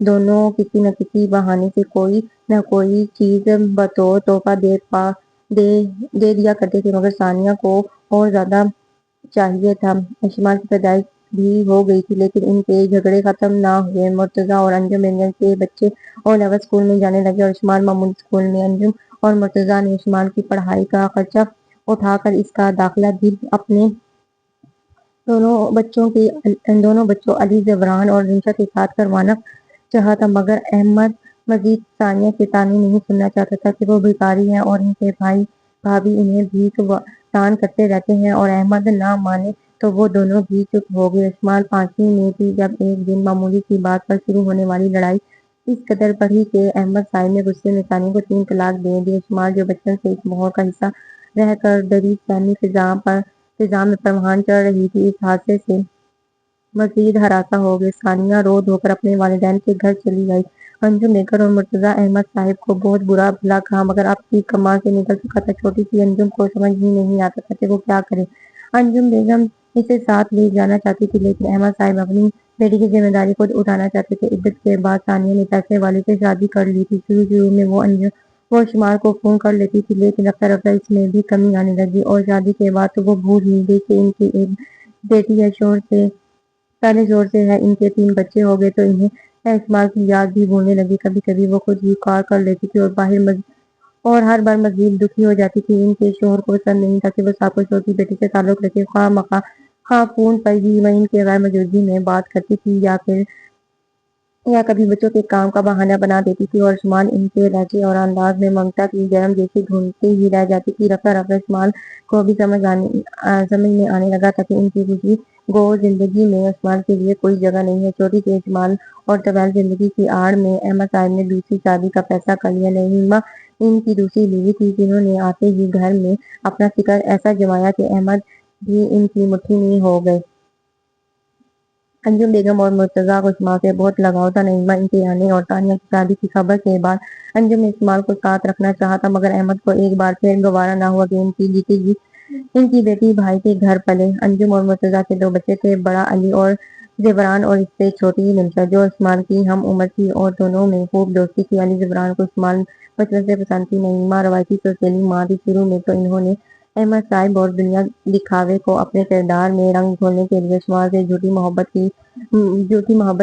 دونوں کسی نہ کسی بہانے سے کوئی نہ کوئی چیز بطور تحفہ دے دیا کرتے تھے، مگر ثانیہ کو اور زیادہ چاہیے تھا۔ اشمال کی پیدائش بھی ہو گئی تھی، لیکن ان کے جھگڑے ختم نہ ہوئے۔ مرتضیٰ اور انجم بیگم کے بچے او لیول اسکول میں جانے لگے اور اشمال معمولی اسکول میں۔ انجم اور مرتضیٰ نے اشمال کی پڑھائی کا خرچہ اٹھا کر اس کا داخلہ بھی اپنے دونوں بچوں علی زبران اور ریشا کے ساتھ کروانا چاہا تھا، مگر احمد مزید ثانیہ کے طعنے نہیں سننا چاہتا تھا کہ وہ بھکاری ہے اور ان کے بھائی بھابھی انہیں بھیک دان کرتے رہتے ہیں، اور احمد نہ مانے تو وہ دونوں بھی چپ ہو گئے۔ اشمال 5ویں میں تھی جب ایک دن معمولی سی بات پر شروع ہونے والی لڑائی اس قدر بڑھی کہ احمد صاحب نے غصے میں ثانیہ کو 3 طلاق دے دی۔ اشمال جو بچپن سے اس ماحول کا حصہ رہ کر ڈری سہمی فضا میں پروان چڑھ رہی تھی، اس حادثے سے مزید ہراساں ہو گئی۔ ثانیہ رو دھو کر اپنے والدین کے گھر چلی گئی۔ انجم بیگم اور مرتضیٰ احمد صاحب کو بہت برا بھلا کہا، مگر اب تیغ کمان سے نکل چکا تھا۔ چھوٹی سی انجم کو سمجھ ہی نہیں آتا تھا کہ وہ کیا کرے۔ انجم بیگم اسے ساتھ لے جانا چاہتی تھی، لیکن احمد صاحب اپنی بیٹی کی ذمہ داری خود اٹھانا چاہتے تھے۔ عدت کے بعد ثانیہ نے پیسے والے سے شادی کر لی تھی۔ شروع میں وہ اشمال کو فون کر لیتی تھی، لیکن رفتہ رفتہ اس میں بھی کمی آنے لگی، اور شادی کے بعد تو وہ بھول ہی گئی کہ ان کی ایک بیٹی ہے۔ پہلے شوہر سے ہے ان کے 3 بچے ہو گئے تو انہیں اشمال کی یاد بھی بھولنے لگی۔ کبھی کبھی وہ خود ہی کال کر لیتی تھی اور ہر بار مزید دکھی ہو جاتی تھی۔ ان کے شوہر کو پسند نہیں تھا کہ وہ صاحب کو چھوٹی بیٹی سے تعلق رکھے، خواہ فون پر ہی وہ ان کے غیر موجودگی میں بات کرتی تھی یا کبھی بچوں کے کام کا بہانہ بنا دیتی تھی، اور اشمال ان کے لہجے اور انداز میں ممتا کی گرم جیسی ڈھونڈتی ہی رہ جاتی تھی۔ رفتہ رفتہ اشمال کو بھی سمجھ میں آنے لگا تھا کہ ان کی گزری گو زندگی میں اشمال کے لیے کوئی جگہ نہیں ہے۔ چھوٹی سی اشمال اور طویل زندگی کی آڑ میں احمد صاحب نے دوسری شادی کا فیصلہ کر لیا۔ نعیمہ ان کی دوسری بیوی تھی، جنہوں نے آتے ہی گھر میں اپنا فکر ایسا جمایا کہ احمد بھی ان کی مٹھی میں ہو گئے۔ انجم بیگم اور مرتضیٰ کو اشمال سے بہت لگاؤ تھا۔ نعیمہ ان کے آنے اور ثانیہ کی شادی کی خبر کے بعد انجم نے اشمال کو ساتھ رکھنا چاہا تھا، مگر احمد کو ایک بار پھر گوارا نہ ہوا کہ ان کی بیٹی بھائی کے گھر پلے۔ انجم اور مرتضیٰ کے 2 بچے تھے، بڑا علی اور زبران اور اس سے چھوٹی نمشا، جو اشمال کی ہم عمر تھی اور دونوں میں خوب دوستی تھی۔ علی زبران کو اشمال بچپن سے پسند تھی۔ نعیمہ روایتی سوتیلی ماں تھی۔ شروع میں تو انہوں نے احمد صاحب اور دنیا دکھاوے کو اپنے کردار میں رنگ گھولنے کے لیے اشمال سے جھوٹی محبت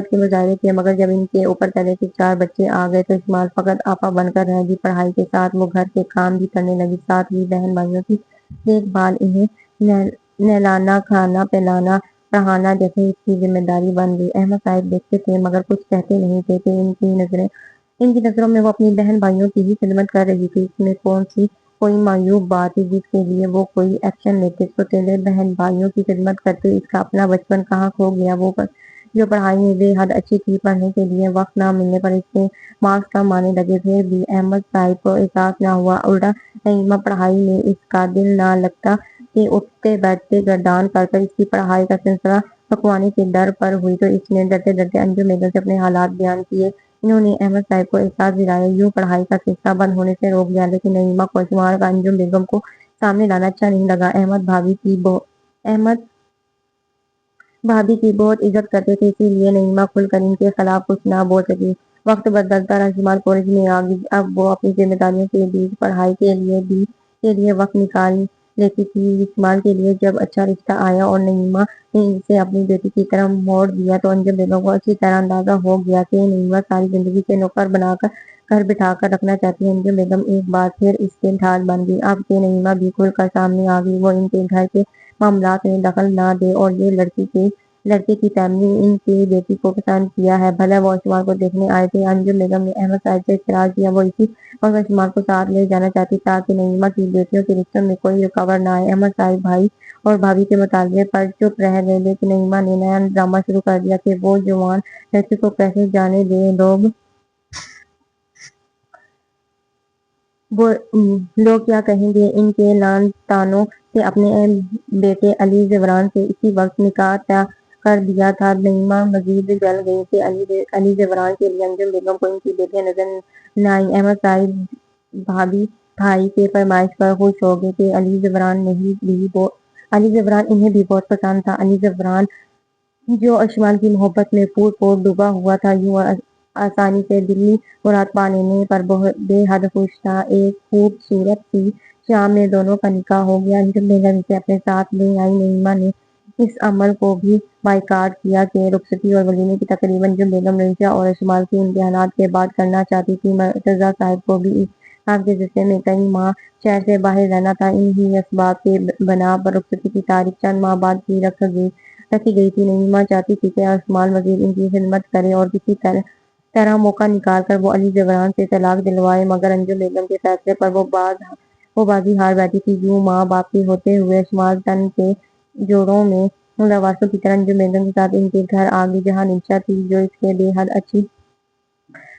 کے مظاہرے کیے، مگر جب ان کے اوپر پہلے سے 4 بچے آ گئے تو اشمال فقط آپا بن کر رہ گئی۔ پڑھائی کے ساتھ وہ گھر کے کام بھی کرنے لگی، ساتھ ہی بہن بھائیوں کی دیکھ بھال، انہیں نہلانا، کھانا پلانا، پڑھانا جیسے اس کی ذمہ داری بن گئی۔ احمد صاحب دیکھتے تھے مگر کچھ کہتے نہیں تھے کہ ان کی نظروں میں وہ اپنی بہن بھائیوں کی ہی خدمت کر رہی تھی۔ اس میں کوئی معیوب بات تھی جس کے لیے وہ کوئی ایکشن لیتے؟ سوتیلے بہن بھائیوں کی خدمت کرتے اس کا اپنا بچپن کہاں کھو گیا؟ وہ جو پڑھائی میں بے حد اچھی تھی، پڑھنے کے لیے وقت نہ ملنے پر اس کے مارکس کم آنے لگے، پھر بھی احمد صاحب کو احساس نہ ہوا۔ الٹا نعیمہ پڑھائی میں اس کا دل نہ لگتا کہ اٹھتے بیٹھتے گردان کر اس کی پڑھائی کا سلسلہ رکوانے کے ڈر پر ہوئی، تو اس نے ڈرتے ڈرتے انجم بیگم سے اپنے حالات بیان کیے۔ انہوں نے احمد صاحب کو احساس دلایا، یوں پڑھائی کا سلسلہ بند ہونے سے روک دیا۔ لیکن نعیمہ کو اشمال کا انجم بیگم کو سامنے لانا اچھا نہیں لگا۔ احمد بھابھی کی بہت عزت کرتے تھے، اسی لیے نعیمہ کھل کر ان کے خلاف کچھ نہ بول سکی۔ وقت بدلتا رہا، اشمال کالج میں آ گئی۔ اب وہ اپنی ذمہ داریوں کے بیچ پڑھائی کے لیے وقت نکال لیتی تھی۔ اشمال کے لیے جب اچھا رشتہ آیا اور نعیمہ نے اسے اپنی بیٹی کی طرح موڑ دیا تو انجم بیگم کو اچھی طرح اندازہ ہو گیا کہ نعیمہ ساری زندگی سے نوکر بنا کر گھر بٹھا کر رکھنا چاہتی ہے۔ انجم بیگم ایک بار پھر اس کے ڈھال بن گئی۔ اب کہ نعیمہ بھی کھل کر سامنے آ گئی، وہ ان کے گھر کے معاملات میں دخل نہ دے، اور یہ لڑکے کی فیملی نے ان کی بیٹی کو پسند کیا ہے، بھلے وہ اشمال کو دیکھنے آئے تھے۔ انجم بیگم نے احمد صاحب سے اعتراض کیا، وہ اسی وقت اشمال کو ساتھ لے جانا چاہتی تاکہ نعیمہ کی بیٹیوں کے رشتوں میں کوئی رکاوٹ نہ آئے۔ احمد صاحب بھائی اور بھابھی کے مطالبے پر چپ رہ گئے، لیکن نعیمہ نے نیا ڈرامہ شروع کر دیا کہ وہ جوان لڑکے کو کیسے جانے دیں، لوگ کیا کہیں گے۔ ان کے لعن طعنوں سے اپنے بیٹے علی زبران سے اسی وقت نکاح طے کر دیا تھا۔ نعیمہ مزید جل گئی کہ علی زبران کے لیے انجم بیگم کو ان کی بیٹیاں نظر نہ آئیں۔ احمد صاحب بھائی کی فرمائش پر خوش ہو گئے کہ علی زبران انہیں بھی بہت پسند تھا۔ علی زبران جو اشمال کی محبت میں پور ڈوبا ہوا تھا، یوں آسانی سے دلی مراد پا لینے پر بے حد خوش تھا۔ ایک خوبصورت سی شام میں دونوں کا نکاح ہو گیا۔ انجم بیگم اسے اپنے ساتھ لے آئی۔ نعیمہ نے اس عمل کو بھی بائیکاٹ کیا کہ رخصتی اور ولیمے کی تقریب انجم بیگم رمشا اور اشمال کے امتحانات کے بعد کرنا چاہتی تھی۔ مرتضیٰ صاحب کو بھی اس کام کے سلسلے میں کئی ماہ شہر سے باہر رہنا تھا۔ انہی اسباب کی بنا پر رخصتی کی تاریخ چند ماہ بعد کی رکھی گئی تھی۔ نعیمہ چاہتی تھی کہ اشمال مزید ان کی خدمت کرے اور کسی طرح موقع نکال کر وہ علی جبران سے طلاق دلوائے، مگر انجم بیگم کے فیصلے پر وہ بازی ہار بیٹھی تھی۔ یوں ماں باپ کے ہوتے ہوئے اشمال تن کے جوڑوں میں لواسوں کی طرح انجم بیگم کے ساتھ ان کے گھر آ گئی، جہاں رمشا تھی جو اس کی بے حد اچھی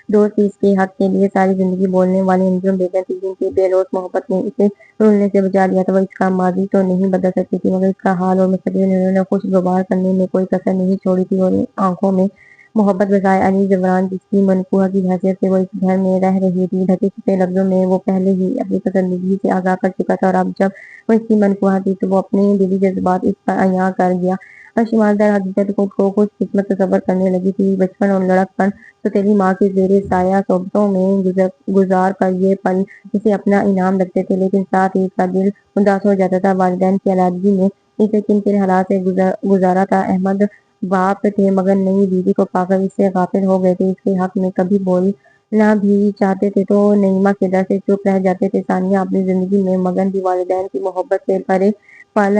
دوست تھی۔ اس کے حق کے لیے ساری زندگی بولنے والی انجم بیگم تھی، جن کی بے لوث محبت نے اسے رلنے سے بچا لیا تھا۔ وہ اس کا ماضی تو نہیں بدل سکتی تھی، مگر اس کا حال اور مستقبل انہوں نے خوشگوار کرنے میں کوئی کسر نہیں چھوڑی تھی اور آنکھوں میں محبت بسائے۔ علی جبران جس کی منقوہ کی حیثیت سے وہ اس گھر میں رہ رہی تھی، ڈھکے چھپے لفظوں میں وہ پہلے ہی اپنی پسندیدگی سے آگاہ کر چکا تھا، اور اب جب وہ اس کی منقوہ تھی تو وہ اپنے دلی جذبات اس پر عیاں کر گیا۔ اشمال در حقیقت خود کو خوش قسمت تصور کرنے لگی تھی۔ بچپن اور لڑکپن سوتیلی ماں کے زیر سایہ صحبتوں میں گزار کر یہ پل اسے اپنا انعام لگتے تھے، لیکن ساتھ ہی اس کا دل اداس ہو جاتا تھا۔ والدین کی علیحدگی نے اسے کن کن حالات سے گزارا تھا۔ احمد باپ تھے، مگر نئی بیوی کو پا کر اس سے غافل ہو گئے تھے۔ اس کے حق میں کبھی بولنا بھی چاہتے تھے تو نعیمہ کے ڈر سے چپ رہ جاتے تھے۔ ثانیہ اپنی زندگی میں مگن تھی، والدین کی محبت سے بھرے پل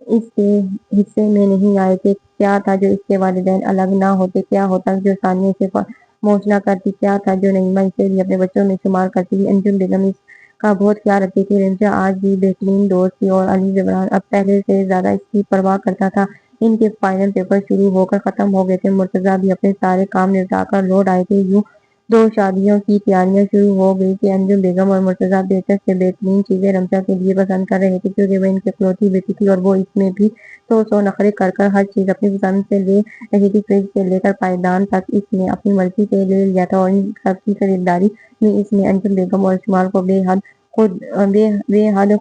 اس کے حصے میں نہیں آئے تھے۔ کیا تھا جو اس کے والدین الگ نہ ہوتے؟ کیا ہوتا جو ثانیہ اسے فراموش نہ کرتی؟ کیا تھا جو نعیمہ اسے بھی اپنے بچوں میں شمار کرتی تھی؟ انجم بیگم اس کا بہت خیال رکھتی تھی۔ رمشا آج بھی بہترین دوست تھی اور علی جبران اب پہلے سے زیادہ اس کی پرواہ کرتا تھا۔ ان کے فائنل پیپر شروع ہو کر ختم ہو گئے تھے۔ مرتضیٰ بھی اپنے سارے کام نمٹا کر لوٹ آئے تھے۔ یوں دو شادیوں کی تیاریاں شروع ہو گئی کہ انجم بیگم اور مرتضیٰ بہتر سے بہترین چیزیں رمشا کے لیے پسند کر رہے تھے، کیونکہ وہ ان کی اکلوتی بیٹی تھی اور وہ اس میں بھی سو نخرے کر ہر چیز اپنی پسند سے لے رہی تھی۔ فریج سے لے کر پائیدان تک اس نے اپنی مرضی سے لے لیا تھا، اور ان سب کی خریداری میں اس نے انجم بیگم اور اشمال کو بے حد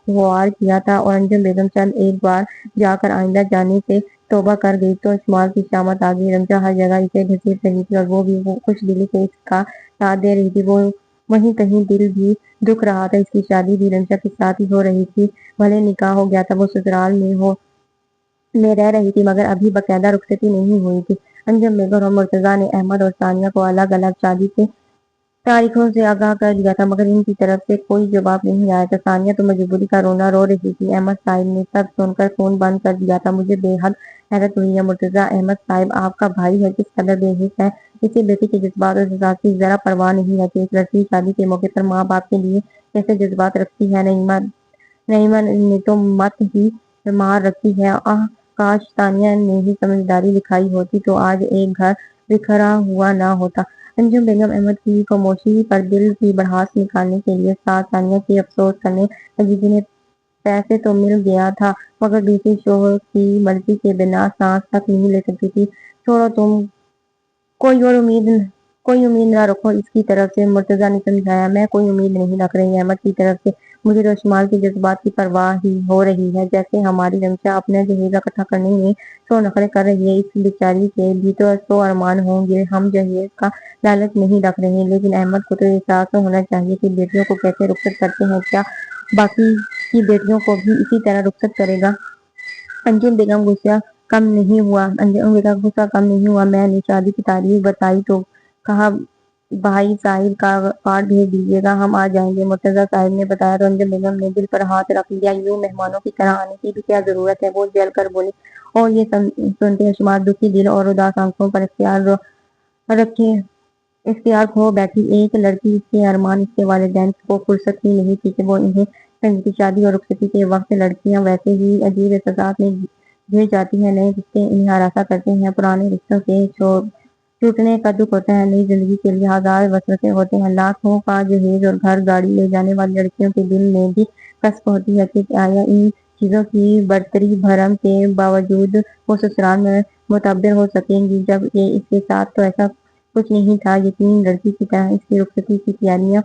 خوار کیا تھا۔ اور انجم بیگم چند ایک بار جا کر آئندہ جانے سے توبہ کر گئی تو اشمال کی شامت آ گئی۔ رمشا ہر جگہ اسے گھسیٹ رہی تھی اور وہ بھی خوش دلی سے اس کا ساتھ دے رہی تھی۔ وہیں کہیں دل بھی دکھ رہا تھا۔ اس کی شادی بھی رمشا کے ساتھ ہی ہو رہی تھی، بھلے نکاح ہو گیا تھا، وہ سسرال میں رہ رہی تھی، مگر ابھی باقاعدہ رخصتی نہیں ہوئی تھی۔ انجم بیگم اور مرتضیٰ نے احمد اور ثانیہ کو الگ الگ شادی کے تاریخوں سے آگاہ کر دیا تھا، مگر ان کی طرف سے کوئی جواب نہیں آیا تھا۔ ثانیہ تو مجبوری کا رونا رو رہی تھی۔ احمد صاحب نے سب سن کر فون بند کر دیا تھا۔ مجھے بے حد حیرت ہوئی ہے مرتضیٰ، احمد صاحب آپ کا بھائی ہے، کس قدر بے حس ہے۔ اسے بیٹی کے جذبات اور احساس کی ذرا پرواہ نہیں ہے کہ ایک لڑکی شادی کے موقع پر ماں باپ کے لیے کیسے جذبات رکھتی ہے۔ نعیمہ نے تو مت ہی مار رکھی ہے۔ آہ کاش ثانیہ نے ہی سمجھداری دکھائی ہوتی تو آج ایک گھر بکھرا ہوا نہ ہوتا۔ انجم بیگم احمد کی خاموشی پر دل کی بڑھاس نکالنے کے لیے ساتھ ثانیہ کی افسوس کرنے لگی، جنہیں پیسے تو مل گیا تھا، مگر دوسرے شوہر کی مرضی کے بنا سانس تک نہیں لے سکتی تھی۔ چھوڑو تم کوئی امید نہ رکھو اس کی طرف سے، مرتضیٰ نے سمجھایا۔ میں کوئی امید نہیں رکھ رہی احمد کی طرف سے، مجھے تو اشمال کے جذبات کی پرواہ ہی ہو رہی ہے۔ جیسے ہماری رمشا اپنا جہیز اکٹھا کرنے میں سو نخرے کر رہی ہے، اس بیچاری کے بھی تو سو ارمان ہوں گے۔ ہم جہیز کا لالچ نہیں رکھ رہے، لیکن احمد کو تو احساس ہونا چاہیے کہ بیٹیوں کو کیسے رخصت کرتے ہیں، کیا باقی کی بیٹیوں کو بھی اسی طرح رخصت کرے گا؟ انجم بیگم غصہ کم نہیں ہوا۔ میں نے شادی کی تاریخ بتائی تو کہا بھائی صاحب کا کارڈ بھیج دیجیے گا، ہم آ جائیں گے۔ مرتضیٰ صاحب نے بتایا تو انجم بیگم نے دل پر ہاتھ رکھ لیا۔ یوں مہمانوں کی طرح آنے کی بھی کیا ضرورت ہے؟ وہ جل کر بولی۔ اور یہ سنتے اشمال دکھی دل اور اداس آنکھوں پر اختیار کھو بیٹھی۔ ایک لڑکی، اس کے ارمان، اس کے والدین کو فرصت ہی نہیں تھی کہ وہ انہیں سنجیدگی شادی اور رخصتی کے وقت لڑکیاں ویسے ہی عجیب احساسات میں گھر جاتی ہیں، نئے رشتے انہیں ہراساں کرتے ہیں، پرانے رشتوں کے ٹوٹنے کا دکھ ہوتا ہے، نئی زندگی کے لیے ہزار وسوسے ہوتے ہیں، لاکھوں کا جہیز اور گھر گاڑی لے جانے والی لڑکیوں کے دل میں بھی کسک ہوتی ہے کہ آیا ان چیزوں کی برتری بھرم کے باوجود وہ سسرال میں معتبر ہو سکیں گی، جب کہ اس کے ساتھ تو ایسا کچھ نہیں تھا۔ یتیم لڑکی کی طرح اس کی رخصتی کی تیاریاں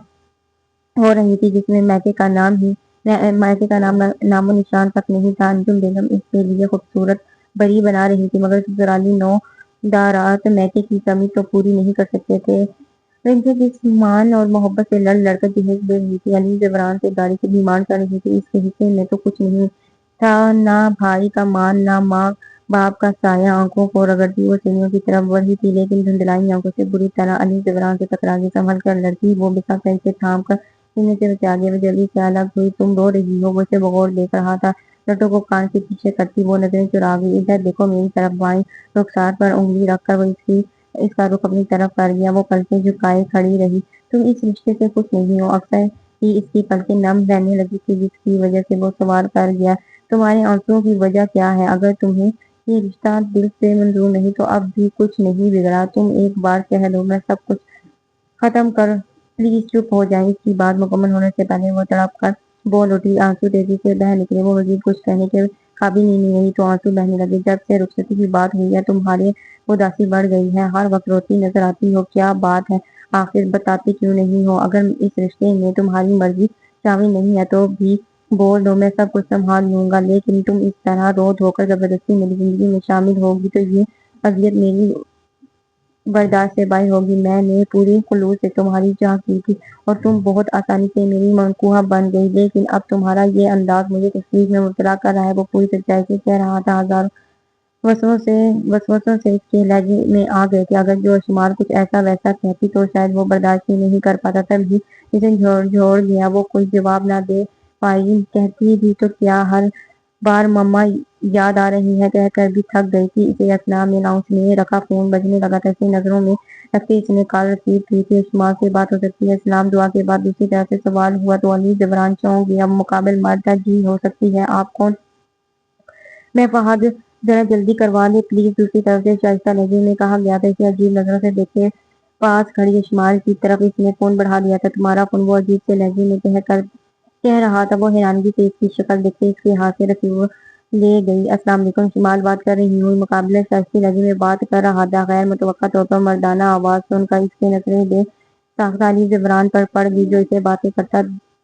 ہو رہی تھی، جس میں میکے کا نام و نشان تک نہیں تھا۔ انجم بیگم اس کے لیے خوبصورت بری بنا رہی تھی، مگر سسرالی نو دارات میکے کی کمی تو پوری نہیں کر سکتے تھے۔ رنجا جس مان اور محبت سے لڑ لڑ کر جہیز دے رہی تھی، علی زبران سے گاڑی کی ڈیمانڈ کر رہی تھی، اس کے حصے میں تو کچھ نہیں تھا، نہ بھائی کا مان، نہ ماں باپ کا سایہ آنکھوں کو رگڑتی وہ سیڑھیوں کی طرف بڑھ رہی تھی، لیکن دھندلائی آنکھوں سے بری طرح علی زبران سے ٹکرا گئی۔ سنبھل کر لڑکی، وہ بکا کر اسے تھام کر سینے سے بچا لیا۔ وہ جلدی سے الگ ہوئی۔ تم رو رہی ہو؟ وہ اسے بغور دیکھ رہا تھا۔ لٹو کو کان کے پیچھے کرتی وہ نظریں چرا گئی۔ ادھر دیکھو میری طرف۔ بائیں رخسار پر انگلی رکھ کر وہ اس کا رخ اپنی طرف کر گیا۔ وہ پلکیں جھکائے کھڑی رہی۔ تم اس رشتے سے خوش نہیں ہو؟ اکثر ہی اس کی پلکیں نم رہنے لگی تھی، جس کی وجہ سے وہ سوال کر گیا، تمہارے آنسوؤں کی وجہ کیا ہے؟ اگر تمہیں یہ رشتہ دل سے منظور نہیں تو اب بھی کچھ نہیں بگڑا۔ تم ایک بار کہہ دو، میں سب کچھ ختم کر پلیز چپ ہو جائیں۔ اس کی بات مکمل ہونے سے پہلے وہ تڑپ کر بول اٹھی۔ آنسو تیزی سے بہہ نکلے۔ وہ مزید کچھ کہنے کے قابل ہی نہیں رہی تو آنسو بہنے لگے۔ جب سے رخصتی کی بات ہوئی ہے تمہاری اداسی بڑھ گئی ہے، ہر وقت روتی نظر آتی ہو، کیا بات ہے؟ آخر بتاتی کیوں نہیں ہو؟ اگر اس رشتے میں تمہاری مرضی شامل نہیں ہے تو بھی بول دو، میں سب کچھ سنبھال لوں گا، لیکن تم اس طرح رو دھو کر زبردستی میری زندگی میں شامل ہوگی تو یہ اذیت میری برداشت سے باہر ہوگی۔ میں نے پوری خلوص سے تمہاری چاہ کی تھی اور تم بہت آسانی سے میری منقوہ بن گئی، لیکن اب تمہارا یہ انداز مجھے تشویش میں مبتلا کر رہا ہے۔ وہ پوری سچائی سے کہہ رہا تھا، ہزاروں وسوسوں سے اس کے لہجے میں آ گئے تھے۔ اگر جو شمار کچھ ایسا ویسا کہتی تو شاید وہ برداشت ہی نہیں کر پاتا۔ تب ہی اسے جھوڑ دیا۔ وہ کوئی جواب نہ دے پائی۔ کہتی بھی تو کیا، ہر بار مما یاد آ رہی ہے کہہ کر بھی تھک گئی تھی۔ اسی اثناء میں لاؤنج میں رکھا فون بجنے لگا تھا۔ اسے نظروں میں رکھتے اس نے کال ریسیو کی تھی۔ شمار سے بات ہو سکتی ہے؟ سلام دعا کے بعد دوسری طرف سے سوال ہوا تو علی زبران چونک گیا۔ مقابل مرد ہے؟ جی ہو سکتی ہے۔ آپ کون؟ میں فہد۔ ذرا جلدی کروا لیں پلیز، دوسری طرف سے شائستہ لہجے میں کہا گیا تھا۔ اسے عجیب نظروں سے دیکھے پاس کھڑی شمال کی طرف اس نے فون بڑھا دیا تھا۔ تمہارا فون؟ وہ عجیب سے لہجے میں کہہ رہا تھا۔ وہ حیرانگی سے اس کی شکل دیکھتے اس کے ہاتھ سے ریسیور لے گئی۔ السلام علیکم، شمال بات کر رہی ہوں۔ مقابلہ شائستہ لہجے میں بات کر رہا تھا۔ غیر متوقع طور پر مردانہ آواز سن کر اس کی نظریں بے ساختہ علی زبران پر پڑ گئی، جو اسے باتیں کرتا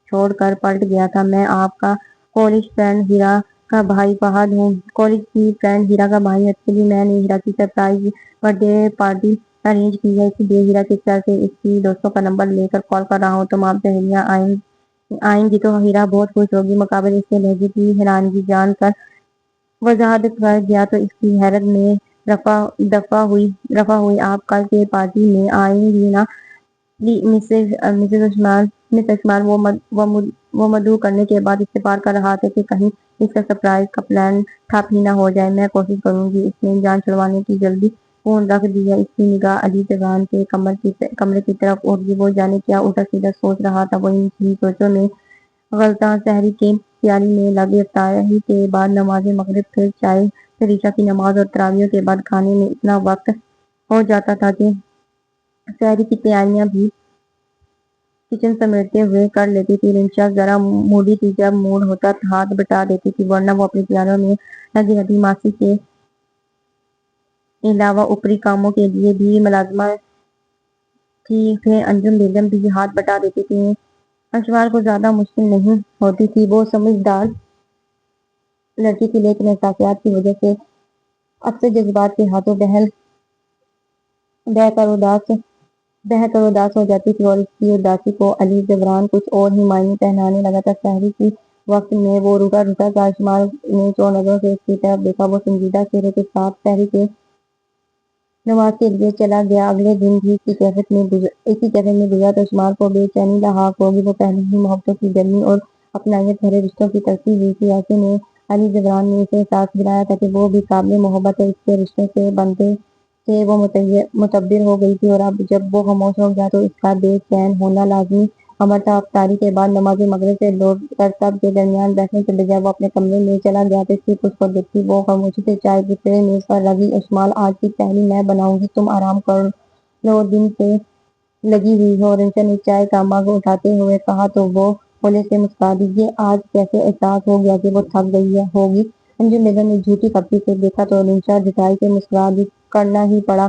چھوڑ کر پلٹ گیا تھا۔ میں آپ کا کالج فرینڈ ہیرا کا بھائی فہد ہوں۔ کالج کی فرینڈ ہیرا کا بھائی؟ ایکچولی میں نے ہیرا کی surprise birth day party arrange کی ہے، اسی لیے ہیرا کے خیال سے اس کی دوستوں کا نمبر لے کر کال کر رہا ہوں۔ تمام سہیلیاں آئیں گی تو ہیرا بہت خوش ہوگی۔ مقابل اس کے لہجے کی حیرانگی جان کر وضاحت کر گیا تو اس کی حیرت میں رفع ہوئی۔ آپ کل کے پارٹی میں آئیں گی نا مسز اشمال؟ وہ مدعو کرنے کے بعد استفسار کر رہا تھا کہ کہیں اس کا سرپرائز کا پلان ٹھپ ہی نہ ہو جائے۔ میں کوشش کروں گی۔ اس نے جان چھڑوانے کی جلدی فون رکھ دیا۔ اس کی نگاہ علی زبران کے کمرے کی طرف اٹھ گئی۔ وہ جانے کیا الٹا سیدھا سوچ رہا تھا۔ وہ ان سوچوں میں غلطاں سحری کی تیاری میں لگے۔ افطاری کے بعد نماز مغرب، پھر چائے، پھر عشاء کی نماز اور تراویح کے بعد کھانے میں اتنا وقت ہو جاتا تھا کہ سحری کی تیاریاں بھی کچن سمیٹتے ہوئے کر لیتی تھی۔ رنشا ذرا موڈی تھی، جب موڈ ہوتا ہاتھ بٹا دیتی تھی، ورنہ وہ اپنی تیاریوں میں لگی رہتی۔ ماسی کے علاوہ اوپری کاموں کے لیے بھی ملازمہ تھی، پھر انجم بیگم بھی ہاتھ بٹا دیتی تھی۔ اشوار کو زیادہ مشکل نہیں ہوتی تھی۔ وہ سمجھدار لڑکی تھی، لیکن احساسات کی وجہ سے اکثر جذبات کے ہاتھوں بہہ کر اداس ہو جاتی تھی، اور اس کی اداسی کو علی زبران کچھ اور ہی معنی پہنانے لگا تھا۔ سحری کی وقت میں وہ روٹا تھا۔ اشمال نے چور نظروں سے اس کی طرف دیکھا۔ وہ سنجیدہ چہرے کے ساتھ سحری کے نماز کے لیے چلا گیا۔ اگلے دن بھی اسی کیفیت میں گزرا تو اشمال کو بے چینی لاحق ہوگی۔ وہ پہلے ہی محبتوں کی گرمی اور اپنائیت بھرے رشتوں کی ترسی ہوئی تھی۔ ایسے میں علی زبران نے اسے احساس دلایا تھا کہ وہ بھی قابل محبت ہے۔ اس کے رشتے سے بنتے سے وہ متبر ہو گئی تھی، اور اب جب وہ خاموش ہو گیا تو اس کا بے چین ہونا لازمی امر تھا۔ افطاری کے بعد نماز مغرب سے لوٹ کر سب کے درمیان بیٹھنے کے بجائے وہ اپنے کمرے میں چلا گیا تو اس کی خود کو دیکھتی وہ خاموشی سے چائے کی ٹرے میز پر رکھ گئی۔ اشمال، آج کی پہلی میں بناؤں گی، تم آرام کر لو، دن سے لگی ہوئی ہو۔ رنشا نے چائے کا مگ اٹھاتے ہوئے کہا تو وہ پھولے سے مسکرا دی۔ یہ آج کیسے احساس ہو گیا کہ وہ تھک گئی ہوگی؟ انجم بیگم نے جھوٹی کپڑی سے دیکھا تو رنشا جھٹائی سے مسکرا دی۔ کرنا ہی پڑا۔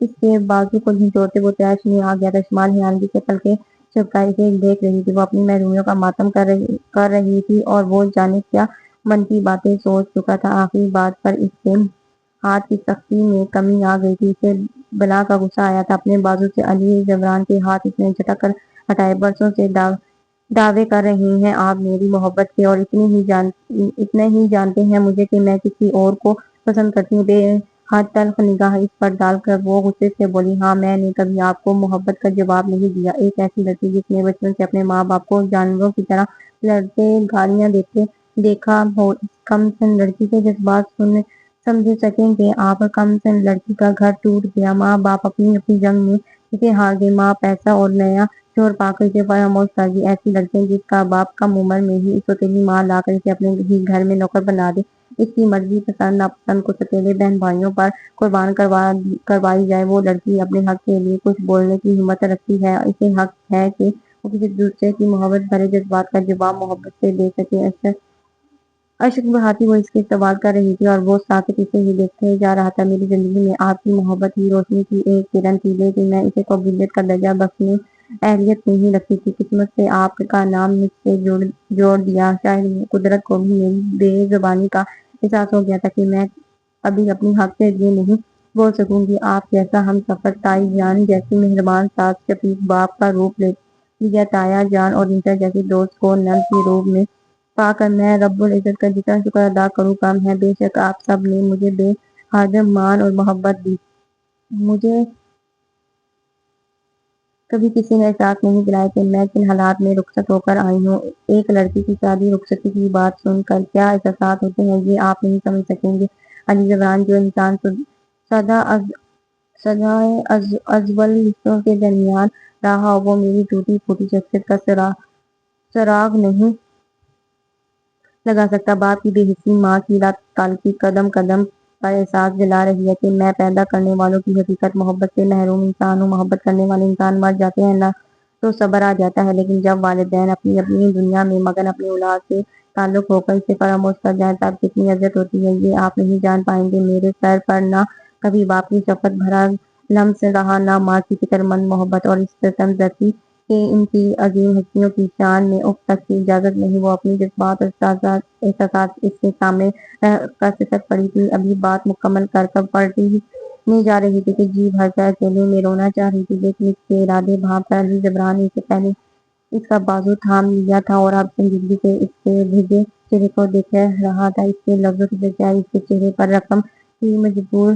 اس کے بازو کو جھنجھوڑتے وہ تیش میں آ گیا تھا۔ شمال حیرانگی سے پلکیں جھپکائے اسے دیکھ رہی تھی۔ وہ اپنی محرومیوں کا ماتم کر رہی تھی اور وہ جانے کیا من کی باتیں سوچ چکا تھا۔ آخری بات پر اس کے ہاتھ کی سختی میں کمی آ گئی تھی۔ اسے بلا کا غصہ آیا تھا۔ اپنے بازو سے علی جبران کے ہاتھ اس نے جھٹک کر ہٹائے۔ برسوں سے دعوے کر رہے ہیں آپ میری محبت کے، اور اتنے ہی جانتے ہیں مجھے کہ میں کسی اور کو پسند کرتی ہوں۔ بے حد تلخ نگاہ اس پر ڈال کر وہ غصے سے بولی، ہاں میں نے کبھی آپ کو محبت کا جواب نہیں دیا۔ ایک ایسی لڑکی جس نے بچپن سے اپنے ماں باپ کو جانوروں کی طرح لڑتے گالیاں دیتے دیکھا ہو۔ اس کم سن لڑکی کے جذبات سمجھ سکیں کہ آپ کم سن لڑکی کا گھر ٹوٹ گیا، ماں باپ اپنی جنگ میں اسے ہار گئے، ماں پیسہ اور نیا شوہر پا کر اسے فراموش کر گئی۔ ایسی لڑکیاں جس کا باپ کم عمر میں ہی سوتیلی ماں لا کر اسے اپنے ہی گھر میں نوکر بنا دے، اس کی مرضی پسند ناپسند کو سوتیلے بہن بھائیوں پر قربان کروائی جائے، وہ لڑکی اپنے حق کے لیے کچھ بولنے کی ہمت رکھتی ہے۔ اسے حق ہے کہ وہ کسی دوسرے کی محبت بھرے جذبات کا جواب محبت سے دے سکے۔ اشک بہاتی وہ اس سے سوال کر رہی تھی اور وہ ساکت اسے ہی دیکھتے جا رہا تھا۔ میری زندگی میں آپ کی محبت ہی روشنی کی ایک کرن تھی، لیکن میں اسے قبولیت کا درجہ بخشنے اہلیت نہیں رکھتی تھی۔ قسمت سے آپ کا نام مجھ سے جوڑ دیا۔ شاید قدرت کو بھی میری بے زبانی کا احساس ہو گیا تھا کہ میں ابھی اپنی حق سے یہ نہیں بول سکوں گی۔ آپ جیسا ہم سفر، تائی جان جیسی مہربان ساس، شفیق باپ کا روپ لیا تایا جان، اور انٹر جیسی دوست کو نل کی روپ میں پا کر میں رب العزت کا جتنا شکر ادا کروں کم ہے۔ بے شک آپ سب نے مجھے بے حد مان اور محبت دی۔ مجھے کبھی کسی نے احساس نہیں دلایا کہ میں کن حالات میں رخصت ہو کر آئی ہوں۔ ایک لڑکی کی شادی رخصتی کی بات سن کر کیا احساسات ہوتے ہیں یہ آپ نہیں سمجھ سکیں گے۔ علی جبران جو انسان سدائے ازول رشتوں کے درمیان رہا ہو، وہ میری ٹوٹی پھوٹی شخصیت کا سراغ نہیں لگا سکتا۔ باپ کی بے حسی، ماں کی لا تعلقی قدم قدم پر احساس دلا رہی ہے کہ میں پیدا کرنے والوں کی حقیقت محبت سے محروم انسان ہوں۔ محبت کرنے والے انسان مر جاتے ہیں نہ تو صبر آ جاتا ہے، لیکن جب والدین اپنی اپنی دنیا میں مگن اپنی اولاد سے تعلق ہو کر اسے فراموش کر جائیں تب کتنی اذیت ہوتی ہے یہ آپ نہیں جان پائیں گے۔ میرے سر پر نہ کبھی باپ کی شفقت بھرا لمس رہا، نہ ماں کی فکر مند محبت، اور اس ستم زدگی کہ ان کی عظیم ہستیوں کی شان میں اف تک کی اجازت نہیں۔ وہ اپنی جذبات اور احساسات اس کے سامنے رکھ کر سسک پڑی تھی۔ ابھی بات مکمل کر کر پلٹنے جا رہی تھی کہ جی بھر کر اکیلے میں رونا چاہ رہی تھی، لیکن اس کے ارادے بھانپ کر علی جبران نے اسے پہلے اس کا بازو تھام لیا تھا اور اب سنجیدگی سے اس کے بھیجے چہرے کو دیکھ رہا تھا۔ اس کے لفظوں کی سچائی اس کے چہرے پر رقم تھی۔ مجبور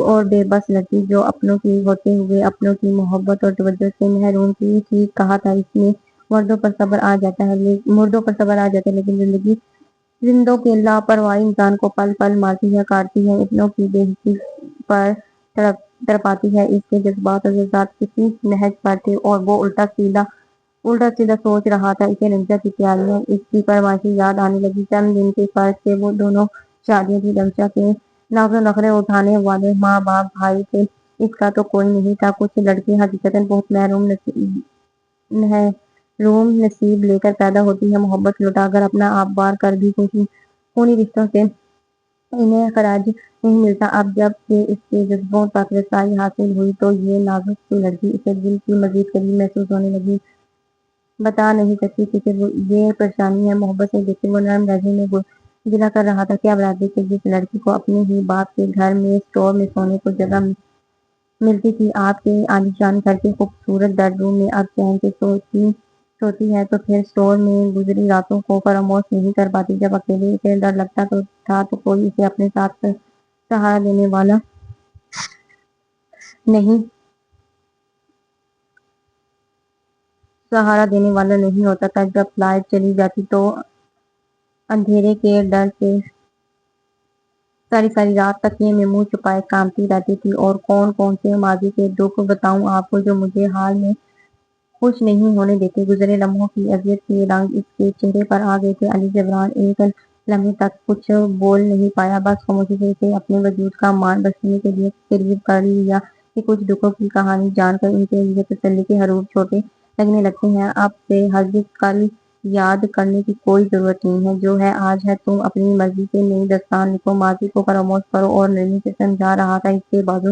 اور بے بس لڑکی جو اپنوں کی ہوتے ہوئے اپنوں کی محبت اور توجہ سے محروم تھی۔ ٹھیک کہا تھا اس نے، مردوں پر صبر آ جاتا ہے لیکن زندوں کے لاپرواہی انسان کو پل پل مارتی ہے، کاٹتی ہے، اپنوں کی بے حسی پر تڑپاتی ہے۔ اس کے جذبات اور جذبات کسی نہج پر تھے اور وہ الٹا سیدھا سوچ رہا تھا۔ اسے رمشا کی تیاریاں، اس کی فرمائشیں یاد آنے لگی۔ چند دن کے فرق سے وہ دونوں شادیاں تھیں۔ رمشا کے ناز و نخرے اٹھانے والے ماں باپ بھائی تھے، اس کا تو کوئی نہیں تھا۔ کچھ لڑکیاں حقیقتاً بہت محروم نصیب لے کر پیدا ہوتی ہیں، محبت لٹا کر اپنا آپ بار کر بھی خونی رشتوں سے انہیں خراج نہیں ملتا۔ اب جب سے اس کے جذبوں تک رسائی حاصل ہوئی تو یہ نازک سی لڑکی اسے دل کی مزید قریب محسوس ہونے لگی۔ بتا نہیں سکتی تھی کہ یہ پریشانی ہے۔ محبت سے دیکھتے وہ نرم لہجے میں گلا کر رہا تھا، کیا برادری کہ جس لڑکی کو اپنے ہی باپ کے گھر میں اسٹور میں سونے کو جگہ ملتی تھی، آپ کے عالیشان گھر کے خوبصورت بیڈ روم میں اب چین سے سوتی ہے، تو پھر اسٹور میں گزری راتوں کو فراموش نہیں کر پاتی۔ جب اکیلے اسے ڈر لگتا تھا تو کوئی اسے اپنے ساتھ سہارا دینے والا نہیں ہوتا تھا۔ جب لائٹ چلی جاتی تو اندھیرے کے ڈر سے ساری رات تکیے میں منہ چھپائے کانپتی رہتی تھی۔ اور کون سے ماضی کے دکھ بتاؤں آپ کو جو مجھے حال میں خوش نہیں ہونے دیتے۔ گزرے لمحوں کی اذیت کے رنگ اس کے چہرے پر آ گئے تھے۔ علی جبران ایک لمحے تک کچھ بول نہیں پایا، بس خاموشی سے اسے اپنے وجود کا مان بخشنے کے لیے قریب کر لیا کہ کچھ دکھوں کی کہانی جان کر ان کے لیے تسلی کے حروف چھوٹے لگنے لگتے ہیں۔ اب سے ہرگز کل یاد کرنے کی کوئی ضرورت نہیں ہے، جو ہے آج ہے۔ تم اپنی مرضی سے نئی داستان لکھو، ماضی کو فراموش کرو۔ اور نرمی سے سمجھا رہا تھا۔ اس کے بازو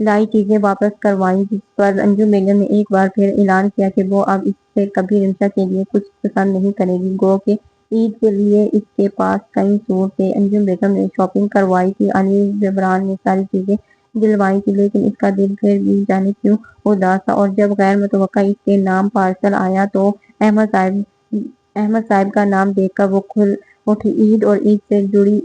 لائی چیزیں واپس کروائیں، جس پر انجم بیگم نے ایک بار پھر اعلان کیا کہ وہ اب اس سے کبھی رمشا کے لیے کچھ پسند نہیں کرے گی۔ گو کہ عید کے لیے اس کے پاس کئی سوٹ تھے۔ انجم بیگم نے شاپنگ کروائی تھی، علی جبران نے ساری چیزیں دلوائی تھی، لیکن اس کا دل پھر بھی جانے کیوں اداس تھا، اور جب غیر متوقع اس کے نام پارسل آیا تو احمد صاحب کا نام دیکھ کر وہ کھل اٹھی۔ عید اور عید سے جڑی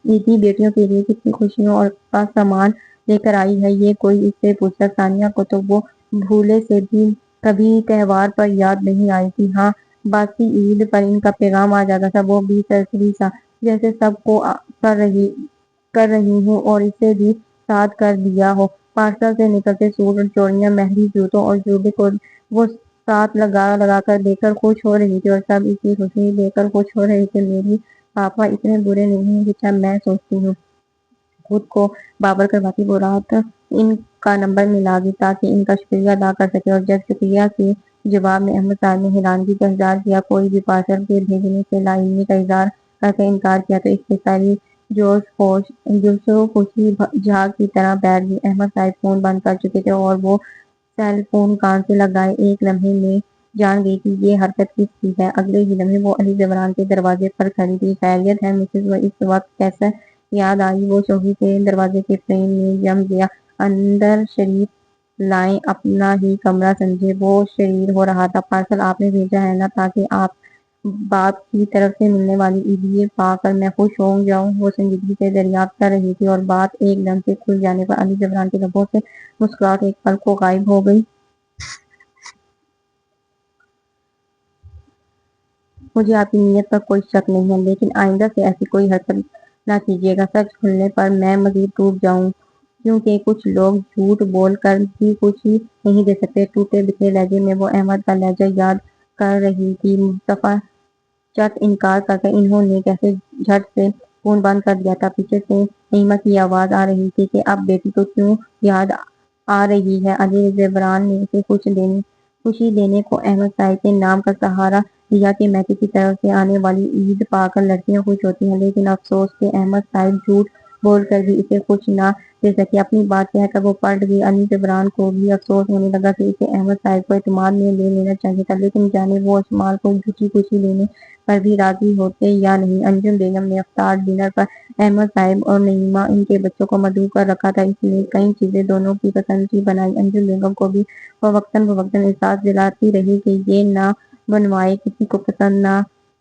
عیدی بیٹیوں کے لیے کتنی خوشیوں اور کا سامان لے کر آئی ہے، یہ کوئی اس سے پوچھتا۔ ثانیہ کو تو وہ بھولے سے بھی کبھی تہوار پر یاد نہیں آئی تھی۔ ہاں، باسی عید پر ان کا پیغام آ جاتا تھا، وہ بھی سرسری سا، جیسے سب کو کر رہی ہوں اور اسے بھی ساتھ کر دیا ہو۔ پارسل سے نکلتے سوٹ اور چوڑیاں، مہندی، جوتوں اور جوبے کو وہ ساتھ لگا کر دیکھ کر خوش ہو رہی تھی، اور سب اس کی خوشی دیکھ کر خوش ہو رہے تھے۔ میری پاپا اتنے برے نہیں ہیں جتنا میں سوچتی ہوں۔ خود کو بابر کرواتی وہ رات ان کا نمبر ملا دی تاکہ ان کا شکریہ ادا کر سکے، اور جب شکریہ کے جواب میں احمد صاحب نے حیرانگی کا اظہار کیا، کوئی بھی پارسل کے بھیجنے سے لا علمی کا اظہار کر کے انکار کیا، تو اس سے ساری جوش و خوشی جھاگ کی طرح بیٹھ گئی۔ احمد صاحب فون بند کر چکے تھے اور وہ سیل فون کان سے لگائے ایک لمحے میں جان گئی کہ یہ حرکت کس کی ہے۔ اگلے ہی لمحے وہ علی جبران کے دروازے پر کھڑی تھی۔ خیریت ہے مسز؟ وہ اس وقت کیسے یاد آئی؟ وہ چوکی سے دروازے کے فریم میں جم گیا۔ اندر تشریف لائیں، اپنا ہی کمرہ سمجھے وہ شریر ہو رہا تھا۔ پارسل آپ نے بھیجا ہے نا، تاکہ آپ باپ کی طرف سے ملنے والی عیدیے پا کر میں خوش ہو جاؤں؟ وہ سنجیدگی سے دریافت کر رہی تھی، اور بات ایک دم سے کھل جانے پر علی جبران کے لبوں سے مسکراہٹ ایک پل کو غائب ہو گئی۔ مجھے آپ کی نیت پر کوئی شک نہیں ہے، لیکن آئندہ سے ایسی کوئی حرکت نہ کیجیے گا۔ سچ کھلنے پر میں مزید ٹوٹ جاؤں، کیونکہ کچھ لوگ جھوٹ بول کر بھی کچھ ہی نہیں دے سکتے۔ ٹوٹے بھیجے لہجے میں وہ احمد کا لہجہ یاد کر رہی تھی۔ دفعہ چٹ انکار کر کے انہوں نے کیسے جھٹ سے فون بند کر دیا تھا۔ پیچھے سے نعیمہ کی آواز آ رہی تھی کہ اب بیٹی کو کیوں یاد آ رہی ہے؟ علی جبران نے اسے خوشی دینے کو احمد صاحب کے نام کا سہارا دیا کہ میکی کی طرف سے آنے والی عید پا کر لڑکیاں خوش ہوتی ہیں، لیکن افسوس کہ احمد صاحب جھوٹ بول کر بھی اسے خوش نہ دے سکے۔ اپنی بات کہہ کر وہ پلٹ گئی۔ علی جبران کو بھی افسوس ہونے لگا کہ اسے احمد صاحب کو اعتماد میں لے لینا چاہیے تھا، لیکن جانے وہ اشمال کو جھوٹی خوشی دینے پر بھی راضی ہوتے یا نہیں۔ انجم بیگم نے افطار ڈنر پر احمد صاحب اور نعیمہ ان کے بچوں کو مدعو کر رکھا تھا، اس لیے کئی چیزیں دونوں کی پسند کی بنائی۔ انجم بیگم کو بھی وہ وقتاً فوقتاً احساس دلاتی رہی کہ یہ نہ بنوائے کسی کو پسند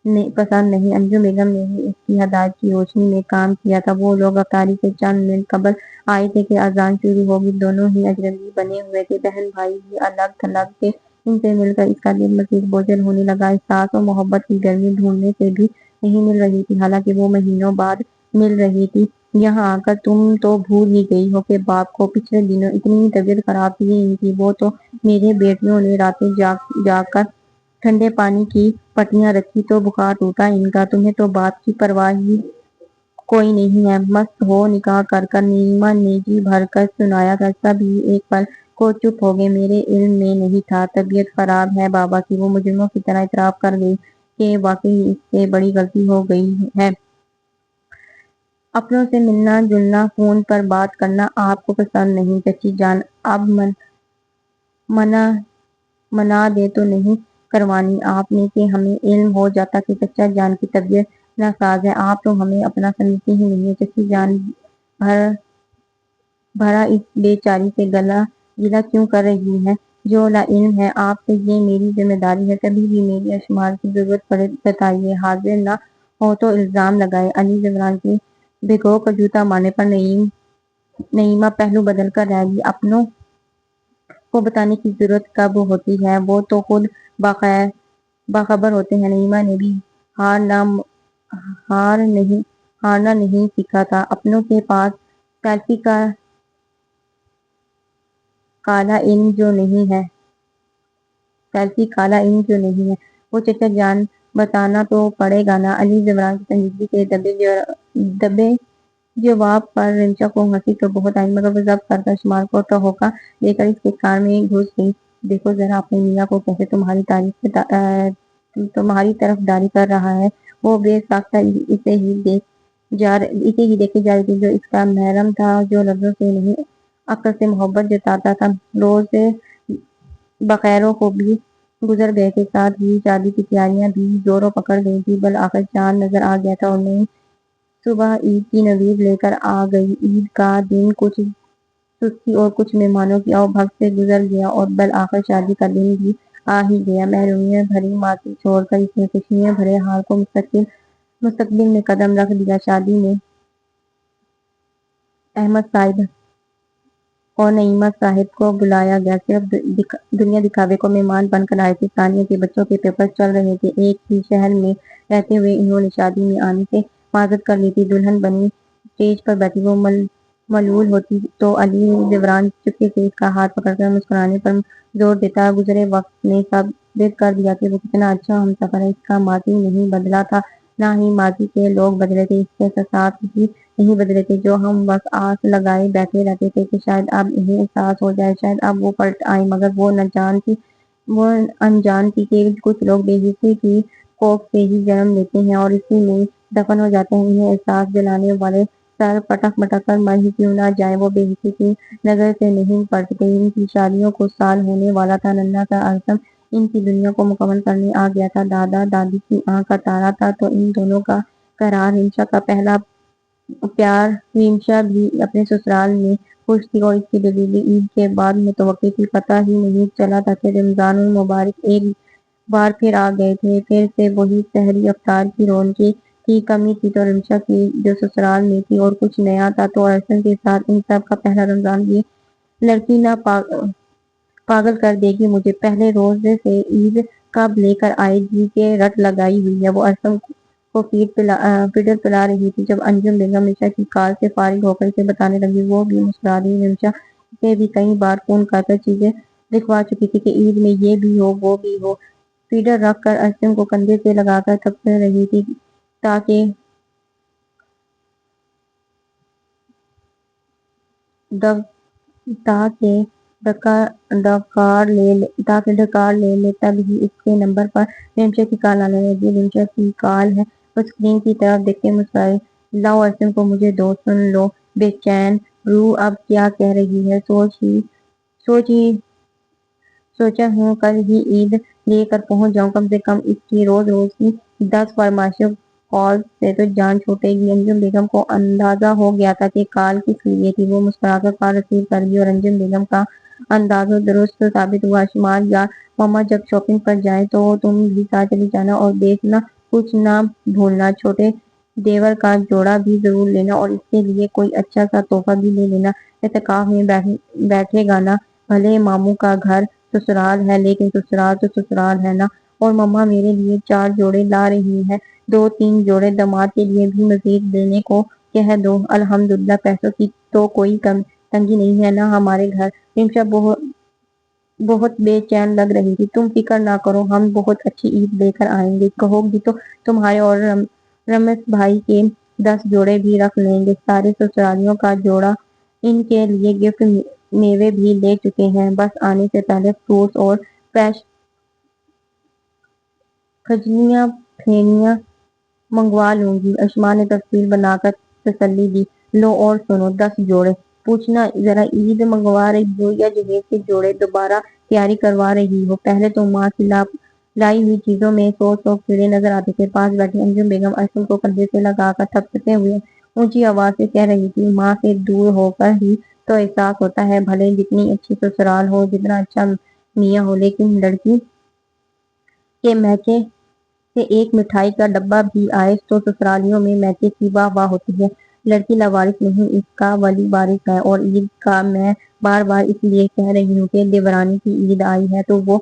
نہیں۔ انجم بیگم نے ہی اس کی ہدایت کی روشنی میں کام کیا تھا۔ وہ لوگ افطاری سے چند منٹ قبل آئے تھے کہ اذان شروع ہو گئی۔ دونوں ہی اجنبی بنے ہوئے تھے، بہن بھائی بھی الگ تھلگ تھے۔ ان سے مل کر اس کا دل مزید بوجھل ہونے لگا۔ احساس و محبت کی گرمی ڈھونڈنے سے بھی نہیں مل رہی تھی، حالانکہ وہ مہینوں بعد مل رہی تھی۔ یہاں آ کر تم تو بھول ہی گئی ہو کہ باپ کو پچھلے دنوں اتنی طبیعت خراب تھی ان کی۔ وہ تو میرے بیٹیوں نے راتیں جاگ کر ٹھنڈے پانی کی پٹیاں رکھی تو بخار ٹوٹا ان کا۔ تمہیں تو باپ کی پرواہ ہی کوئی نہیں ہے۔ مست ہو نکاح کر کر نعیمہ نے جی بھر کر سنایا تھا۔ سب ہی ایک پل کو چپ ہو گئے۔ میرے علم میں نہیں تھا طبیعت خراب ہے بابا کی۔ وہ مجرموں کی طرح اعتراف کر گئی کہ واقعی اس سے بڑی غلطی ہو گئی ہے۔ اپنوں سے ملنا جلنا، فون پر بات کرنا آپ کو پسند نہیں چچی جان؟ اب منا دے تو نہیں کروانی آپ نے کہ ہمیں علم ہو جاتا کہ چچا جان کی طبیعت ناساز ہے؟ آپ تو ہمیں اپنا سمجھتی ہی نہیں ہیں چچی جان۔ بھرا اس بے چاری سے گلہ کیوں کر رہی ہیں؟ جو لا علم ہے آپ سے، یہ میری ذمہ داری ہے۔ کبھی بھی میری اشمال کی ضرورت پڑے بتائیے، حاضر نہ ہو تو الزام لگائے۔ علی جبران کے بھگو کر جوتا مارنے پر نعیمہ پہلو بدل کر رہ گئی۔ اپنوں کو بتانے کی ضرورت کب ہوتی ہے؟ وہ تو خود باخبر ہوتے ہیں۔ نعیمہ نے بھی ہارنا نہیں سیکھا تھا۔ اپنوں کے پاس سیلفی کا کالا علم جو نہیں ہے، وہ چچا جان بتانا تو پڑے گا نا۔ علی جبران کی سنجیدگی کے دبے جواب پر رمشا کو ہنسی تو بہت آئی، مگر وہ ضبط کر اشمال کو ٹہوکا دے کر اس کے کان میں گھس گئی۔ دیکھو ذرا اپنے میاں کو کیسے تمہاری طرف داری کر رہا ہے۔ وہ بے ساختہ اسے ہی دیکھے جا رہی تھی جو اس کا محرم تھا، جو لفظوں سے نہیں عقل سے محبت جتاتا تھا۔ روز بخیروں کو بھی گزر گئے تھے، ساتھ ہی شادی کی تیاریاں بھی زوروں پکڑ گئی تھی۔ بالآخر چاند نظر آ گیا تھا اور نئی صبح عید کی نوید لے کر آ گئی۔ عید کا دن کچھ سستی اور کچھ مہمانوں کی آؤ بھگت سے گزر گیا اور بالآخر شادی کا دن بھی آ ہی گیا۔ محرومیت بھری ماضی چھوڑ کر اس نے خوشیوں بھرے حال کو مستقبل میں قدم رکھ دیا۔ شادی میں احمد صاحب اور نعیمہ صاحب کو بلایا گیا، صرف دنیا دکھاوے کو مہمان بن کر آئے تھے۔ ثانیہ کے بچوں کے پیپر چل رہے تھے۔ ایک ہی شہر میں رہتے ہوئے انہوں نے شادی میں آنے سے معذرت کر لی تھی۔ دلہن بنی اسٹیج پر بیٹھی وہ ملول ہوتی تو علی دیوران چپکے سے اس کا ہاتھ پکڑ کر مسکرانے پر زور دیتا۔ گزرے وقت نے ثابت کر دیا کہ وہ کتنا اچھا ہمسفر ہے۔ اس کا ماضی نہیں بدلا تھا، نہ ہی ماضی کے لوگ بدلے تھے، اس کے احساسات بھی نہیں بدلے تھے، جو ہم بس آس لگائے بیٹھے رہتے تھے کہ شاید اب انہیں احساس ہو جائے، شاید اب وہ پلٹ آئیں، مگر وہ انجان تھی کہ کچھ لوگ بے حسی کی کوکھ سے ہی جنم لیتے ہیں اور اسی میں دفن ہو جاتے ہیں۔ انہیں احساس دلانے والے سر پٹک مٹک کر مر ہی کیوں نہ جائیں، وہ بے حسی کی نظر سے نہیں پلٹتے۔ ان کی شادیوں کو سال ہونے والا تھا۔ ننھا سا ارسلان ان کی دنیا کو مکمل کرنے آ گیا تھا۔ دادا دادی کی آنکھ کا تارا تھا تو ان دونوں کا قرار۔ رمشا کا پہلا پیار۔ رمشا بھی اپنے سسرال میں خوش تھی اور اس کی ڈیلیوری عید کے بعد متوقع تھی۔ پتہ ہی نہیں چلا تھا کہ رمضان المبارک ایک بار پھر آ گئے تھے۔ پھر سے وہی سحری افطار کی رونقیں کی کمی تھی تو رمشا کی جو سسرال میں تھی، اور کچھ نیا تھا تو ارسلان کے ساتھ ان سب کا پہلا رمضان۔ یہ لڑکی نہ پاگل کر دے گی مجھے، پہلے روزے سے عید کب لے کر آئے گی کہ رٹ لگائی ہوئی ہے۔ وہ ارسلان کو فیڈر پلا رہی تھی جب انجم بیگم رمشا کی کال سے فارغ ہو کر اسے بتانے لگی۔ وہ بھی مسکرا دی۔ رمشا اسے بھی کئی بار فون کر کر چیزیں لکھوا چکی تھی کہ عید میں یہ بھی ہو وہ بھی ہو۔ فیڈر رکھ کر ارسلان کو کندھے سے لگا کر تھپڑ رہی تھی تاکہ ڈکار لے لے، تب ہی اس کے نمبر پر رمشا کی کال آنے لگی۔ رمشا کی کال ہے۔ وہ اسکرین کی طرف دیکھتے مسکرائے۔ لاؤ ارسلان کو مجھے دو، سن لو بے چین روح اب کیا کہہ رہی ہے۔ سوچا ہوں کل ہی عید لے کر پہنچ جاؤں، کم سے کم اس کی روز روز کی 10 فرمائشوں کالز سے تو جان چھوٹے گی۔ انجم بیگم کو اندازہ ہو گیا تھا کہ کال کس لیے تھی۔ وہ مسکرا کر کال ریسیو کر لی اور انجم بیگم کا اندازہ درست ثابت ہوا۔ شمال یا مما جب شاپنگ پر جائیں تو تم بھی ساتھ چلی جانا اور دیکھنا کچھ نہ بھولنا، چھوٹے دیور کا جوڑا بھی ضرور لینا اور اس کے لیے کوئی اچھا سا تحفہ بھی لے لینا۔ اعتکاف میں بیٹھے گا نا، بھلے ماموں کا گھر سسرال ہے لیکن سسرال تو سسرال ہے نا۔ اور مما میرے لیے 4 جوڑے لا رہی ہیں، 2-3 جوڑے داماد کے لیے بھی مزید لینے کو کہہ دو۔ الحمدللہ پیسوں کی تو کوئی تنگی نہیں ہے نا ہمارے گھر۔ رمشا بہت بے چین لگ رہی تھی۔ تم فکر نہ کرو، ہم بہت اچھی عید لے کر آئیں گے، کہو گی تو تمہارے اور رمیش بھائی کے 10 جوڑے بھی رکھ لیں گے، سارے سسرالیوں کا جوڑا۔ ان کے لیے گفٹ میوے بھی لے چکے ہیں، بس آنے سے پہلے فروٹس اور فریش کھجلیاں پھینیاں منگوا لوں گی۔ اشما نے تصویر بنا کر تسلی دی۔ لو اور سنو، 10 جوڑے؟ پوچھنا ذرا عید منگوا رہی ہو یا جہیز کے جوڑے دوبارہ تیاری کروا رہی ہو؟ پہلے تو ماں کی لائی ہوئی چیزوں میں 100 کیڑے نظر آتے تھے۔ پاس بیٹھی انجم بیگم ارسلان کو کندھے سے لگا کر تھپڑتے ہوئے اونچی آواز سے کہہ رہی تھی، ماں سے دور ہو کر ہی تو احساس ہوتا ہے، بھلے جتنی اچھی سسرال ہو، جتنا اچھا میاں ہو، لیکن لڑکی کے میکے سے ایک مٹھائی کا ڈبہ بھی آئے تو سسرالیوں میں میکے کی واہ واہ ہوتی ہے۔ لڑکی لاوارث نہیں، اس کا ولی وارث ہے۔ اور عید کا میں بار بار اس لیے کہہ رہی ہوں کہ دیورانی کی عید آئی ہے تو وہ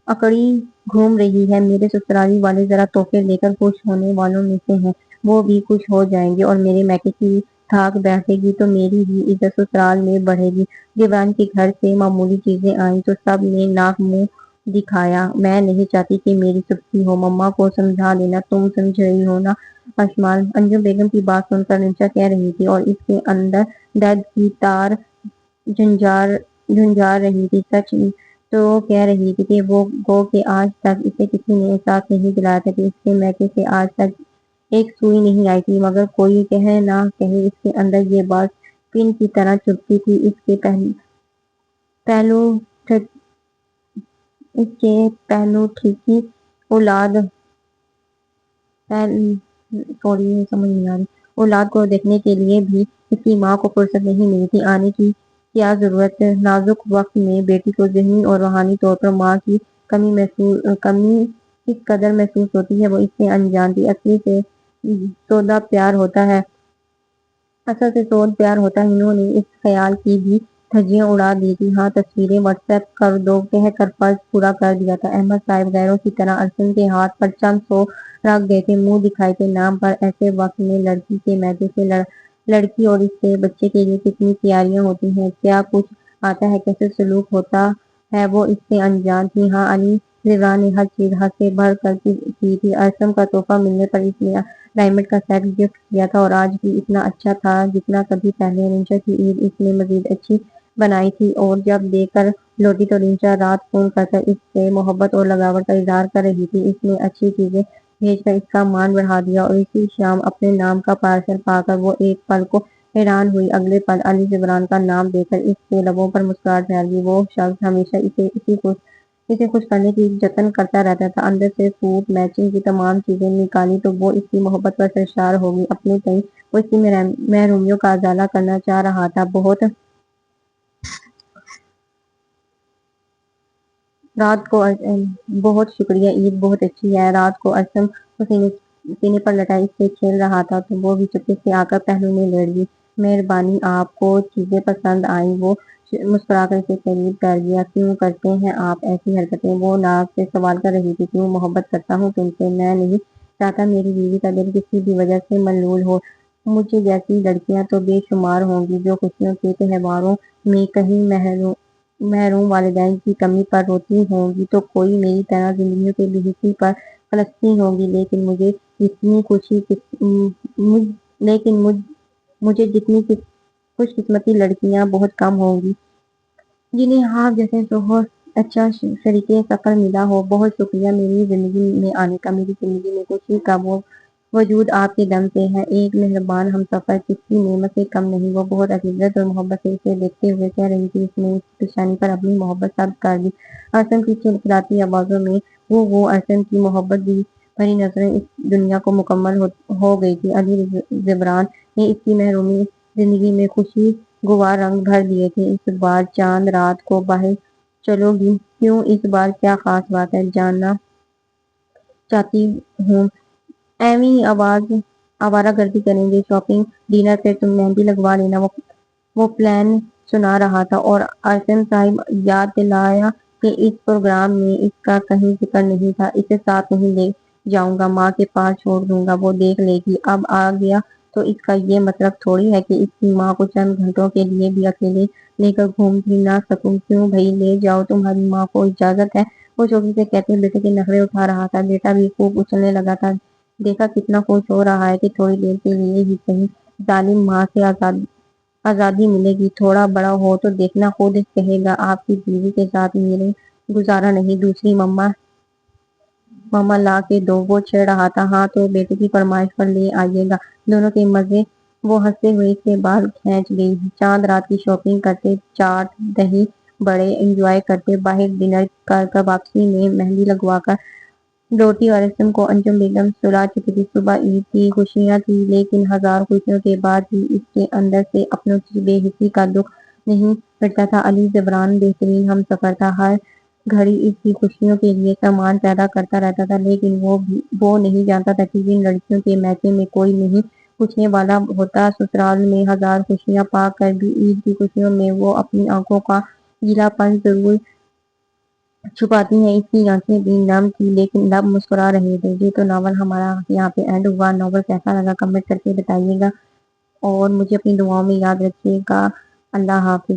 اکڑی گھوم رہی ہے۔ میرے سسرالی والے ذرا تحفے لے کر خوش ہونے والوں میں سے ہیں، وہ بھی خوش ہو جائیں گے اور میرے میکے کی دھاک بیٹھے گی تو میری بھی عزت سسرال میں بڑھے گی۔ دیوران کے گھر سے معمولی چیزیں آئیں تو سب نے ناک منہ دکھایا۔ میں نہیں چاہتی کہ میری سستی ہو، مما کو سمجھا دینا، تم سمجھ رہی ہو نا اشمال؟ انجم بیگم کی بات سن کر رمشا کہہ رہی تھی اور اس کے اندر درد کی تار جھنجھار رہی تھی۔ سچ تو کہہ رہی تھی کہ وہ گو کہ آج تک اسے کسی نے احساس نہیں دلایا تھا کہ اس کے میکے سے آج تک ایک سوئی نہیں آئی تھی، مگر کوئی کہے نہ کہے اس کے اندر یہ بات پن کی طرح چبھتی تھی۔ پہلو اس کے پہلو ٹھیکی اولاد سمجھ نہیں آ رہی اولاد کو دیکھنے کے لیے بھی اس کی ماں کو فرصت نہیں ملی تھی۔ آنے کی کیا ضرورت؟ نازک وقت میں بیٹی کو ذہنی اور روحانی طور پر ماں کی کمی کس قدر محسوس ہوتی ہے وہ اس سے انجان تھی۔ اصل سے سودا پیار ہوتا ہے۔ انہوں نے اس خیال کی بھی دھجیاں اڑا دی تھی۔ ہاں تصویریں واٹس ایپ کر دو کہہ کر فرض پورا کر دیا تھا۔ احمد صاحب غیروں کی طرح ارسن کے ہاتھ پر چند سو رکھ دیتے منہ دکھائی کے نام پر۔ ایسے وقت میں لڑکی کے معدے سے لڑکی اور اس کے بچے کے لیے کتنی تیاریاں ہوتی ہیں، کیا کچھ آتا ہے، کیسے سلوک ہوتا ہے وہ اس سے انجان تھی۔ ہاں علی زبران نے ہر چیز حد سے بڑھ کر کی تھی۔ ارسم کا تحفہ ملنے پر اس نے ڈائمنڈ کا سیٹ گفٹ کیا تھا اور آج بھی اتنا اچھا تھا جتنا کبھی پہلے۔ رنجا کی عید اس نے مزید اچھی بنائی تھی اور جب دے کر لوٹی تو رنجا رات فون کر کر اس سے محبت اور لگاوٹ کا اظہار کر رہی تھی۔ اس نے اچھی چیزیں بھیج کر اس کا مان بڑھا دیا اور اسی شام اپنے نام کا پارسل پا کر وہ ایک پل کو حیران ہوئی۔ اگلے پل علی زبران کا نام دے کر اس کے لبوں پر مسکراہٹ پھیل گئی۔ وہ شخص ہمیشہ اسے خوش کرنے کی جتن کرتا رہتا تھا۔ اندر سے سوٹ میچنگ کی تمام چیزیں نکالی تو وہ اس کی محبت پر سرشار ہو گئی۔ اپنے تئیں وہ اس کی محرومیوں کا ازالہ کرنا چاہ رہا تھا۔ بہت شکریہ، عید بہت اچھی ہے۔ رات کو ارسم سینے پر لٹائے اس سے کھیل رہا تھا تو وہ بھی چپکے سے آ کر پہلو میں لیٹ گئی۔ مہربانی، آپ کو چیزیں پسند آئیں؟ وہ مسکرا کر اسے قریب کر گیا۔ کیوں کرتے ہیں آپ ایسی حرکتیں؟ وہ ناز سے سوال کر رہی تھی۔ کیوں محبت کرتا ہوں تم سے۔ میں نہیں چاہتا میری بیوی کا دل کسی بھی وجہ سے ملول ہو۔ مجھ جیسی لڑکیاں تو بے شمار ہوں گی جو خوشیوں کے تہواروں میں کہیں محروم والدین کی کمی پر روتی ہوں گی تو کوئی میری طرح زندگیوں کے بے حسی پر کلپتی ہوں گی، لیکن مجھے جتنی خوش قسمتی لڑکیاں بہت کم ہوں گی جنہیں آپ جیسے شوہر اچھا شریک سفر ملا ہو۔ بہت شکریہ میری زندگی میں آنے کا۔ میری زندگی میں خوشی کا وجود آپ کے دم سے ہے۔ ایک مہربان ہمسفر کسی نعمت سے کم نہیں۔ وہ بہت عقیدت اور محبت سے اسے دیکھتے ہوئے کہہ رہی تھی۔ اس نے اس کی پیشانی پر اپنی محبت ثابت کر دی ارسم کی کھلکھلاتی آوازوں میں۔ وہ ارسم کی محبت بھری نظریں اس دنیا کو مکمل ہو گئی تھی۔ علی زبران نے اس کی محرومی زندگی میں خوشی گوار رنگ بھر دیے تھے۔ اس بار چاند رات کو باہر چلو گی؟ کیوں؟ اس بار کیا خاص بات ہے؟ جاننا چاہتی ہوں۔ ایویں آوارہ گردی کریں گے، شاپنگ، ڈنر، پھر تم مہندی لگوا لینا۔ وہ پلان سنا رہا تھا اور ارسم صاحب یاد دلایا کہ اس پروگرام میں اس کا کہیں ذکر نہیں تھا۔ اسے ساتھ نہیں لے جاؤں گا، ماں کے پاس چھوڑ دوں گا، وہ دیکھ لے گی۔ اب آ گیا تو اس کا یہ مطلب تھوڑی ہے کہ اس کی ماں کو چند گھنٹوں کے لیے بھی اکیلے لے کر گھوم بھی نہ سکوں۔ کیوں بھئی، لے جاؤ، تمہاری ماں کو اجازت ہے۔ وہ چوٹی سے کہتے بیٹے کے نخرے اٹھا رہا تھا۔ بیٹا بھی خوب اچھلنے لگا تھا۔ دیکھا کتنا خوش ہو رہا ہے کہ تھوڑی دیر کے لیے ہی صحیح ظالم ماں سے آزادی ملے گی۔ تھوڑا بڑا ہو تو دیکھنا، خود کہے گا آپ کی بیوی کے ساتھ میرے گزارا نہیں، دوسری ماما لا کے دو۔ وہ چھڑ رہا تھا۔ ہاں تو بیٹے کی فرمائش پر لے آئیے گا دونوں کے مزے۔ وہ ہنستے ہوئے اس کے بال کھینچ گئی۔ چاند رات کی شاپنگ کرتے، چاٹ دہی بڑے انجوائے کرتے، باہر ڈنر کر واپسی میں مہندی لگوا کر لوٹی اور ارسم کو انجم بیگم سلا چکی تھی۔ صبح عید تھی، خوشیاں تھیں، لیکن ہزار خوشیوں کے بعد بھی اس کے اندر سے اپنوں کی بے حسی کا دکھ نہیں مٹتا تھا۔ علی زبران بہترین ہمسفر تھا، ہر گھڑی اس کی خوشیوں کے لیے سامان پیدا کرتا رہتا تھا، لیکن وہ نہیں جانتا تھا کہ جن لڑکیوں کے میچے میں کوئی نہیں پوچھنے والا ہوتا، سسرال میں ہزار خوشیاں پا کر بھی عید کی خوشیوں میں وہ اپنی آنکھوں کا گیلا پن ضرور چھپاتی ہیں۔ اس کی آنکھیں بھی نم تھی لیکن لب مسکرا رہے تھے۔ یہ تو ناول ہمارا یہاں پہ اینڈ ہوا۔ ناول کیسا لگا کمنٹ کر کے بتائیے گا اور مجھے اپنی دعاؤں میں یاد رکھیے گا۔ اللہ حافظ۔